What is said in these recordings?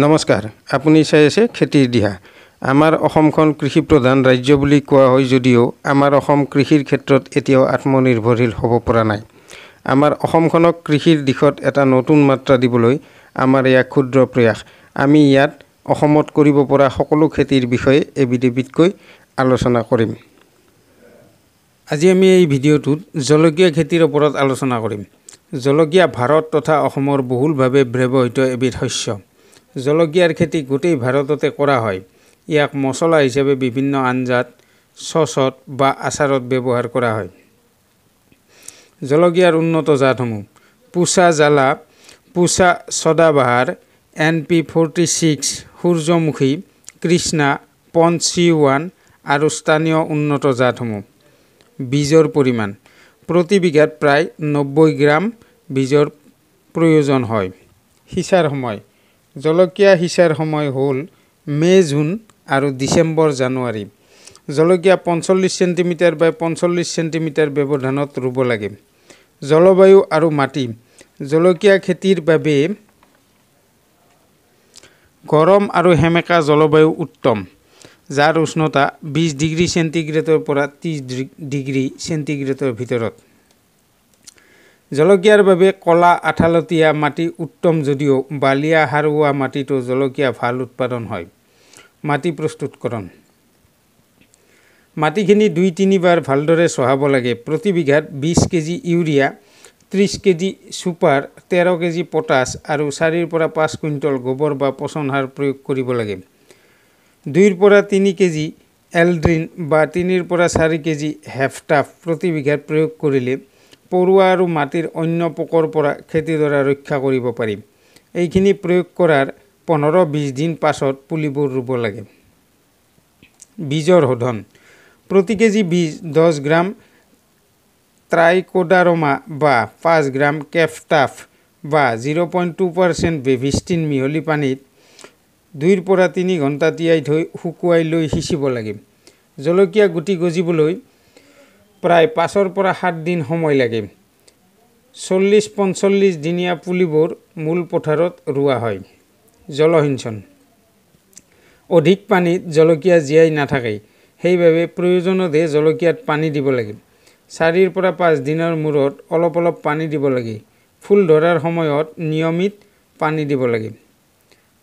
নমস্কাৰ আপুনি চাই আছে খেতিৰ দিহা আমাৰ অসমখন কৃষি প্ৰধান ৰাজ্য বুলি কোৱা হয় যদিও আমাৰ অসম কৃষিৰ ক্ষেত্ৰত এতিয়াও আত্মনিৰ্ভৰশীল হ'ব পৰা নাই আমাৰ অসমখনক কৃষিৰ দিশত এটা নতুন মাত্ৰা দিবলৈ আমাৰ এক ক্ষুদ্ৰ প্ৰয়াস আমি ইয়াত অসমত কৰিব পৰা সকলো খেতিৰ বিষয়ে এবিধকৈ আলোচনা কৰিম আজি আমি এই ভিডিঅ'টোত জলকীয়া খেতিৰ ওপৰত আলোচনা কৰিম জলকীয়া ভাৰত তথা অসমৰ বহুলভাৱে ব্যৱহৃত এবিধ শস্য জলকীয়াৰ খেতি গোটেই ভাৰততে কৰা হয় ইয়াক মছলা হিচাপে বিভিন্ন আঞ্জাত সসত বা আচাৰত ব্যৱহাৰ কৰা হয় জলকীয়াৰ উন্নত জাতসমূহ পুছা জালা পুছা সদাবাহাৰ NP46 সূৰ্যমুখী কৃষ্ণা পঞ্চ C1 আৰু স্থানীয় উন্নত জাতসমূহ বীজৰ পৰিমাণ প্ৰতি বিঘাত প্ৰায় 90 গ্ৰাম বীজৰ প্ৰয়োজন হয় হিচাৰ সময় জলকীয়া হিচাৰ সময় হ'ল মে জুন আৰু ডিসেম্বৰ জানুৱাৰী জলকীয়া 45 সেন্টিমিটাৰ বা 45 সেন্টিমিটাৰ ব্যৱধানত ৰুব লাগে জলবায়ু আৰু মাটি জলকীয়া খেতিৰ বাবে গৰম আৰু হেমেকা জলবায়ু উত্তম যাৰ উষ্ণতা 20 ডিগ্ৰী সেন্টিগ্ৰেডৰ পৰা 30 ডিগ্ৰী সেন্টিগ্ৰেডৰ ভিতৰত জলকীয়াৰ বাবে কলা আঠালতীয়া মাটি উত্তম যদিও বালিয়া হাৰুৱা মাটিতো জলকীয়া ভাল উৎপাদন হয় মাটি প্ৰস্তুতকৰণ মাটিখিনি 2-3 বাৰ ভালদৰে চহাব লাগে প্ৰতি বিঘাত 20 KG urea 30 KG super 13 KG potash আৰু 4 পৰা 5 কুইণ্টল গোবৰ বা পচন সাৰ প্ৰয়োগ কৰিব লাগে 2 পৰা 3 কেজি এলড্ৰিন বা 3 পৰা 4 কেজি হেফটাফ প্ৰতি বিঘাত প্ৰয়োগ কৰিলে পৰুৱা আৰু মাটিৰ অন্য পোকৰ পৰা খেতিডৰা ৰক্ষা কৰিব পাৰি এইখিনি প্ৰয়োগ কৰাৰ 15-20 দিন পাছত পুলিবোৰ ৰুব লাগে বীজৰ শোধন প্ৰতি কেজি বীজ 10 গ্ৰাম ট্ৰাইকোডাৰ্মা বা 5 গ্ৰাম কেফটাফ বা 0.2% বেভিষ্টিন মিহলি পানীত 2 পৰা 3 ঘণ্টা তিয়াই থৈ শুকুৱাই লৈ সিঁচিব লাগে জলকীয়া গুটি গজিবলৈ প্ৰায় 5 পৰা 7 দিন সময় লাগে 40-45 দিনীয়া পুলিবোৰ মূল পথাৰত ৰুৱা হয় জলসিঞ্চন অধিক পানীত জলকীয়া জীয়াই নাথাকে সেইবাবে প্ৰয়োজনতহে জলকীয়াত পানী দিব লাগে 4 পৰা 5 দিনৰ মূৰত অলপ পানী দিব লাগে ফুল ধৰাৰ সময়ত নিয়মিত পানী দিব লাগে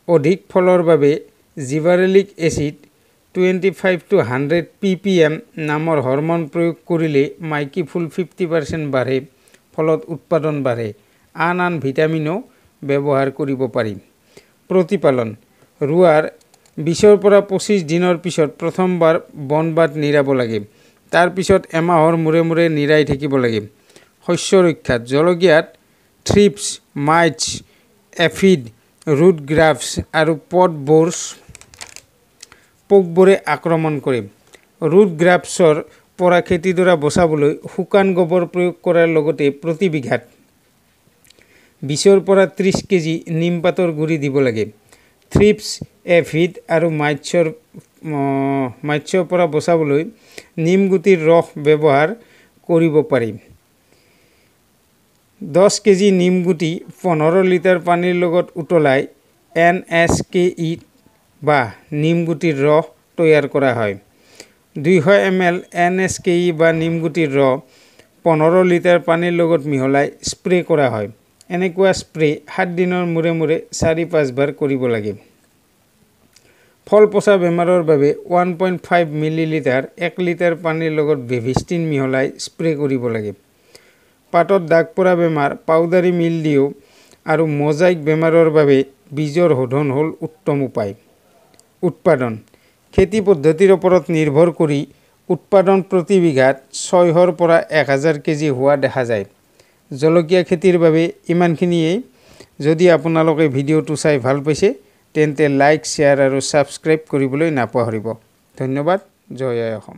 অধিক ফলৰ বাবে জিবাৰেলিক এচিড 25 to 100 ppm নামৰ হৰমন প্ৰয়োগ কৰিলে মাইকী ফুল 50% বাঢ়ে ফলত উৎপাদন বাঢ়ে আন ভিটামিনো ব্যৱহাৰ কৰিব পাৰি প্ৰতিপালন ৰুৱাৰ 20 পৰা 25 দিনৰ পিছত প্ৰথমবাৰ বনবাত নিৰাব লাগে তাৰ পিছত এমাহৰ মূৰে নিৰাই থাকিব লাগে শস্য ৰক্ষা জলকীয়াত থ্ৰিপছ মাইটছ এফিড ৰুট গ্ৰাফছ আৰু পট বোৰছ পোকবোৰে আক্ৰমণ কৰে ৰুট গ্ৰাফছৰ পৰা খেতিডৰা বচাবলৈ শুকান গোবৰ প্ৰয়োগ কৰাৰ লগতে প্ৰতি বিঘাত 20 পৰা 30 কেজি নিম পাতৰ গুৰি দিব লাগে থ্ৰিপছ এফিড আৰু মাইটছৰ পৰা বচাবলৈ নিম গুটিৰ ৰস ব্যৱহাৰ কৰিব পাৰি 10 কেজি নিম গুটি 15 লিটাৰ পানীৰ লগত উতলাই NSKE বা নিম গুটিৰ ৰস তৈয়াৰ কৰা হয় 200 ml NSKE বা নিম গুটিৰ ৰস 15 লিটাৰ পানীৰ লগত মিহলাই স্প্ৰে কৰা হয় এনেকুৱা স্প্ৰে 7 দিনৰ মূৰে 4-5 বাৰ কৰিব লাগে ফল পচা বেমাৰৰ বাবে 1.5 মিলিলিটাৰ 1 লিটাৰ পানীৰ লগত বেভিষ্টিন মিহলাই স্প্ৰে কৰিব লাগে পাতত দাগ পৰা বেমাৰ পাউডাৰী মিলডিউ আৰু মোজাইক বেমাৰৰ বাবে বীজৰ শোধন হ'ল উত্তম উপায় উৎপাদন খেতি পদ্ধতিৰ ওপৰত নিৰ্ভৰ কৰি উৎপাদন প্ৰতি বিঘাত 600 পৰা 1000 কেজি হোৱা দেখা যায় জলকীয়া খেতিৰ বাবে ইমানখিনিয়েই যদি আপোনালোকে ভিডিঅ'টো চাই ভাল পাইছে তেন্তে লাইক শ্বেয়াৰ আৰু সাবস্ক্ৰাইব কৰিবলৈ নাপাহৰিব ধন্যবাদ জয় আই অসম